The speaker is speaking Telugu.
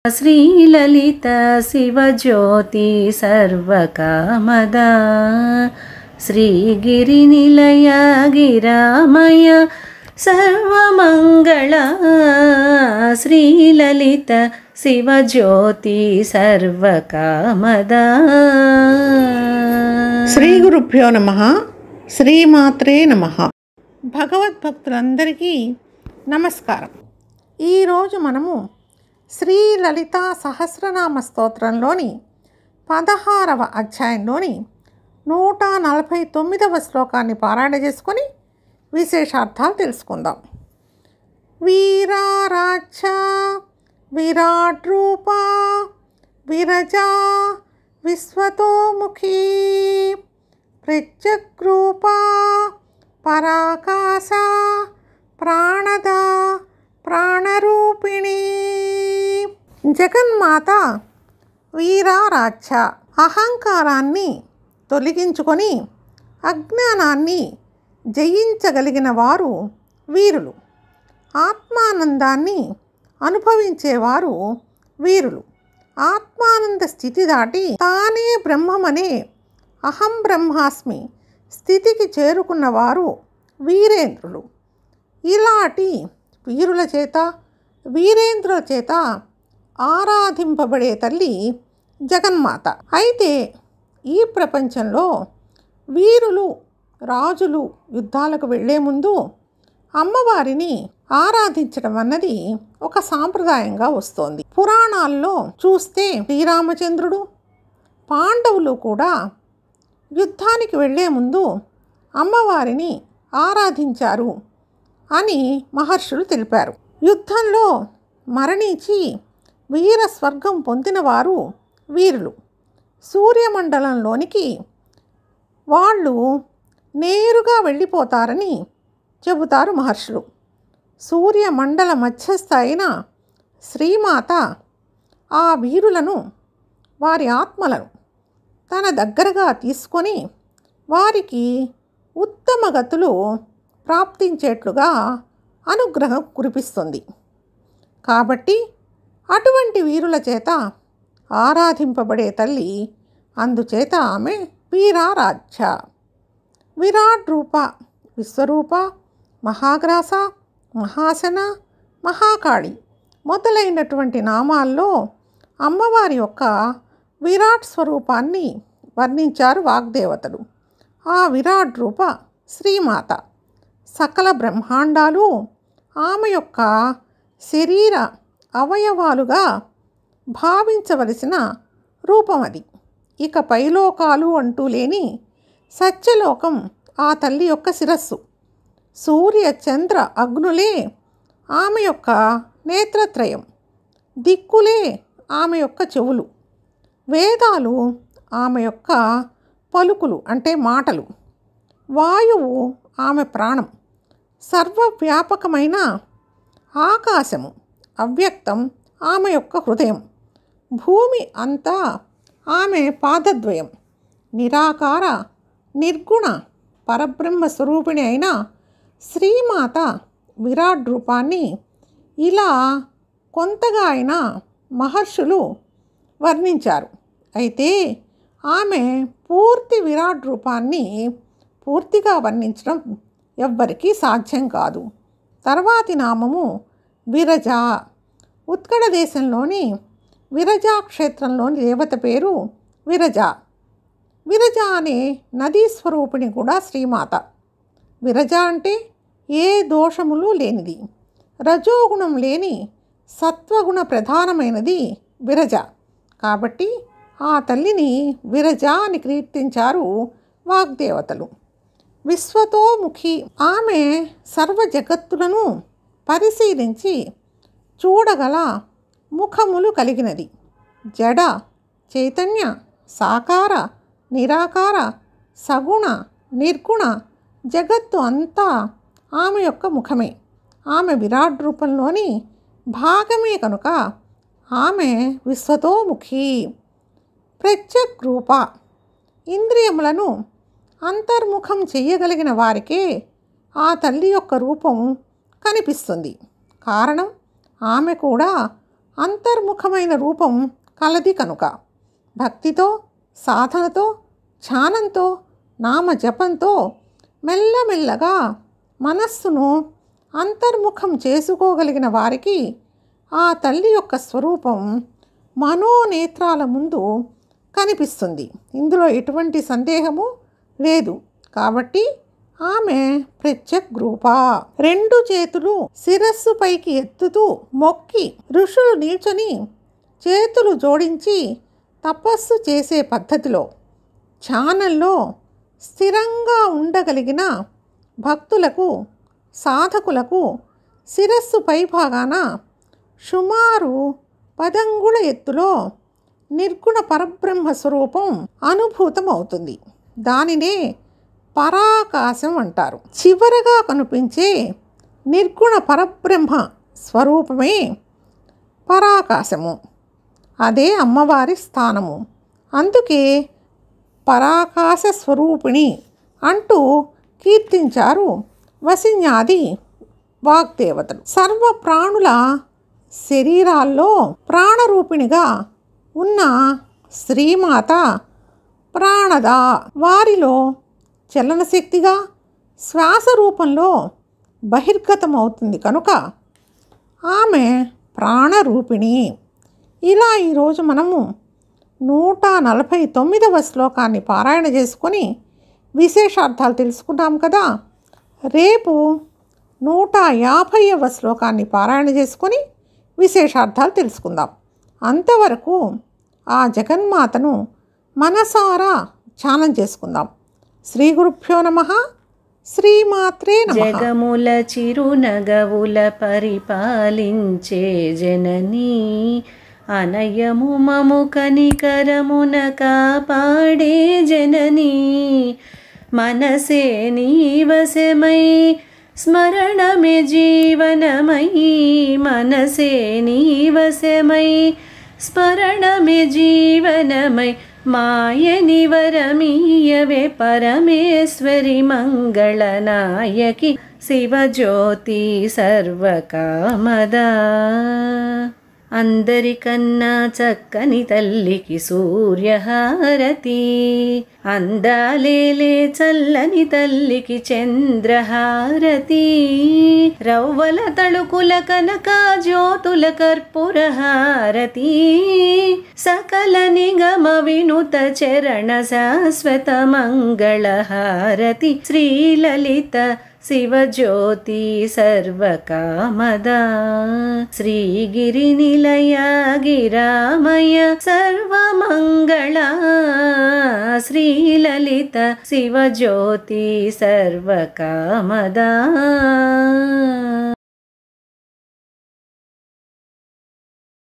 శ్రీలలిత శివజ్యోతి సర్వకామదా శ్రీగిరినిలయ గిరామయ సర్వమంగళ శ్రీలలిత శివజ్యోతి సర్వకామదా. శ్రీ గురుభ్యో నమః. శ్రీమాత్రే నమః. భగవద్భక్తులందరికీ నమస్కారం. ఈరోజు మనము శ్రీ లలితా సహస్రనామ స్తోత్రంలోని 16వ అధ్యాయంలోని 149వ శ్లోకాన్ని పారాయణ చేసుకొని విశేషార్థాలు తెలుసుకుందాం. వీరారాధ్య విరాట్ రూపా విరజా విశ్వతోముఖీ ప్రత్యగ్రూపా పరాకాశ ప్రాణదా ప్రాణరూపిణి. జగన్మాత వీరారాధ్య, అహంకారాన్ని తొలగించుకొని అజ్ఞానాన్ని జయించగలిగిన వారు వీరులు. ఆత్మానందాన్ని అనుభవించేవారు వీరులు. ఆత్మానంద స్థితి దాటి తానే బ్రహ్మమనే అహం బ్రహ్మాస్మి స్థితికి చేరుకున్నవారు వీరేంద్రులు. ఇలాంటి వీరుల చేత వీరేంద్రుల చేత ఆరాధింపబడే తల్లి జగన్మాత. అయితే ఈ ప్రపంచంలో వీరులు రాజులు యుద్ధాలకు వెళ్ళే ముందు అమ్మవారిని ఆరాధించడం అన్నది ఒక సాంప్రదాయంగా వస్తోంది. పురాణాల్లో చూస్తే శ్రీరామచంద్రుడు పాండవులు కూడా యుద్ధానికి వెళ్ళే ముందు అమ్మవారిని ఆరాధించారు అని మహర్షులు తెలిపారు. యుద్ధంలో మరణించి వీర స్వర్గం పొందినవారు వీరులు. సూర్యమండలంలోనికి వాళ్ళు నేరుగా వెళ్ళిపోతారని చెబుతారు మహర్షులు. సూర్యమండల మధ్యస్థ అయిన శ్రీమాత ఆ వీరులను, వారి ఆత్మలను తన దగ్గరగా తీసుకొని వారికి ఉత్తమ గతులు ప్రాప్తించేట్లుగా అనుగ్రహం కురిపిస్తుంది. కాబట్టి అటువంటి వీరుల చేత ఆరాధింపబడే తల్లి. అందుచేత ఆమె వీరారాధ్య. విరాట్ రూప, విశ్వరూప, మహాగ్రాస, మహాసన, మహాకాళి మొదలైనటువంటి నామాల్లో అమ్మవారి యొక్క విరాట్ స్వరూపాన్ని వర్ణించారు వాగ్దేవతలు. ఆ విరాట్ రూప శ్రీమాత. సకల బ్రహ్మాండాలు ఆమె యొక్క శరీర అవయవాలుగా భావించవలసిన రూపం అది. ఇక పైలోకాలు అంటూ లేని సత్యలోకం ఆ తల్లి యొక్క శిరస్సు. సూర్య చంద్ర అగ్నులే ఆమె యొక్క నేత్రత్రయం. దిక్కులే ఆమె యొక్క చెవులు. వేదాలు ఆమె యొక్క పలుకులు అంటే మాటలు. వాయువు ఆమె ప్రాణం. సర్వవ్యాపకమైన ఆకాశము అవ్యక్తం ఆమె యొక్క హృదయం. భూమి అంతా ఆమె పాదద్వయం. నిరాకార నిర్గుణ పరబ్రహ్మ స్వరూపిణి అయిన శ్రీమాత విరాట్ రూపాన్ని ఇలా కొంతగా అయినా మహర్షులు వర్ణించారు. అయితే ఆమె పూర్తి విరాట్ రూపాన్ని పూర్తిగా వర్ణించడం ఎవ్వరికీ సాధ్యం కాదు. తర్వాతి నామము విరజ. ఉత్కళ దేశంలోని విరజా క్షేత్రంలోని దేవత పేరు విరజ. విరజ అనే నదీ స్వరూపిణి కూడా శ్రీమాత. విరజ అంటే ఏ దోషములు లేనిది, రజోగుణం లేని సత్వగుణ ప్రధానమైనది విరజ. కాబట్టి ఆ తల్లిని విరజ అని కీర్తించారు వాగ్దేవతలు. విశ్వతోముఖి. ఆమె సర్వ జగత్తులను పరిశీలించి చూడగల ముఖములు కలిగినది. జడ, చైతన్య, సాకార, నిరాకార, సగుణ, నిర్గుణ జగత్తు అంతా ఆమె యొక్క ముఖమే. ఆమె విరాట్ రూపంలోని భాగమే కనుక ఆమె విశ్వతోముఖి. ప్రత్యగ్రూప. ఇంద్రియములను అంతర్ముఖం చెయ్యగలిగిన వారికే ఆ తల్లి యొక్క రూపం కనిపిస్తుంది. కారణం ఆమె కూడా అంతర్ముఖమైన రూపం కలది కనుక భక్తితో, సాధనతో, ధ్యానంతో, నామ జపంతో మెల్లమెల్లగా మనస్సును అంతర్ముఖం చేసుకోగలిగిన వారికి ఆ తల్లి యొక్క స్వరూపం మనోనేత్రాల ముందు కనిపిస్తుంది. ఇందులో ఎటువంటి సందేహము లేదు. కాబట్టి ఆమె ప్రత్యగ్రూప. 2 చేతులు శిరస్సు పైకి ఎత్తుతూ మొక్కి ఋషులు నిల్చొని చేతులు జోడించి తపస్సు చేసే పద్ధతిలో ధ్యానంలో స్థిరంగా ఉండగలిగిన భక్తులకు, సాధకులకు శిరస్సు పైభాగాన సుమారు 10 అంగుళ ఎత్తులో నిర్గుణ పరబ్రహ్మ స్వరూపం అనుభూతమవుతుంది. దానినే పరాకాశం అంటారు. చివరగా కనిపించే నిర్గుణ పరబ్రహ్మ స్వరూపమే పరాకాశము. అదే అమ్మవారి స్థానము. అందుకే పరాకాశ స్వరూపిణి అంటూ కీర్తించారు వసిన్యాది వాగ్దేవతలు. సర్వ ప్రాణుల శరీరాల్లో ప్రాణరూపిణిగా ఉన్న శ్రీమాత ప్రాణద. వారిలో చలనశక్తిగా శ్వాస రూపంలో బహిర్గతమవుతుంది కనుక ఆమె ప్రాణరూపిణి. ఇలా ఈరోజు మనము 149వ శ్లోకాన్ని పారాయణ చేసుకొని విశేషార్థాలు తెలుసుకున్నాం కదా. రేపు 150వ శ్లోకాన్ని పారాయణ చేసుకొని విశేషార్థాలు తెలుసుకుందాం. అంతవరకు ఆ జగన్మాతను మనసారా ధ్యానం చేసుకుందాం. శ్రీ గురుభ్యో నమః. శ్రీమాత్రే నమః. జగముల చిరునగవుల పరిపాలించే జననీ, అనయము మము కనికరమున కాపాడే జననీ, మనసే నీవశమై స్మరణమే జీవనమై, మనసే నీవశమై స్మరణమే జీవనమై, మాయని వరమీయవే పరమేశ్వరి మంగళనాయకి, శివజ్యోతి సర్వకామదా. అందరికన్నా చక్కని తల్లికి సూర్యహారతి, అందాలేలే చల్లని తల్లికి చంద్రహారతి, రవ్వల తళుకుల కనక జ్యోతుల కర్పూరహారతి, సకల నిగమ వినుత చరణ శాశ్వత మంగళహారతి, శ్రీలలిత శివజ్యోతి సర్వకామదా. శ్రీగిరినిలయ గిరామయ సర్వమంగళ, శ్రీలలిత శివజ్యోతి సర్వకామదా.